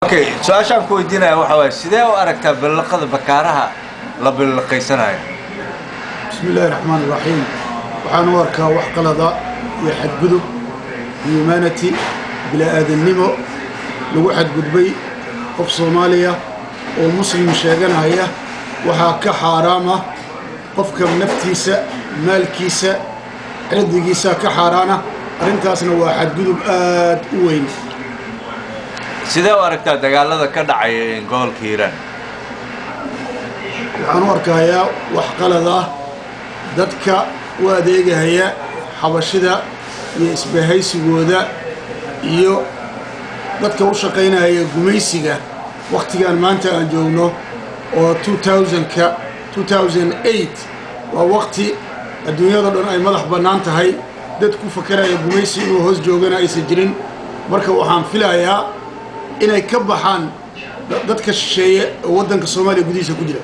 اوكي سؤال كويدينا waxa way sidee u aragtaa balqada bakaaraha la balqaysanayo bismillaahir rahmaanir rahiim waxaan u arkaa wax qalada iyo xadgudub humanity bila aadannimo lagu xadgudbay qof Soomaaliya oo muslim sheeganaya waxa ka xaraama qofka naftiisa maalkiisa cirdigiisa ka xaraana arintaasna waa xadgudub aad u weyn sidee u aragtaa dagaalada ka dhacay gobolka Hiiraan waxaan u arkayaa wax qalad ah dadka u adeegaya xabashida iyo isbahaysigooda iyo dadka u shaqeynaya gumaysiga waqtigan maanta aan joogno oo 2008 waa waqti adduunyada dhan ay madax bannaan tahay dad ku fakaraya gumaysi inuu hoos joogana aysan jirin marka waxaan filayaa inay ka baxaan dadka shisheeye waddanka Soomaaliya gudihiisa ku jira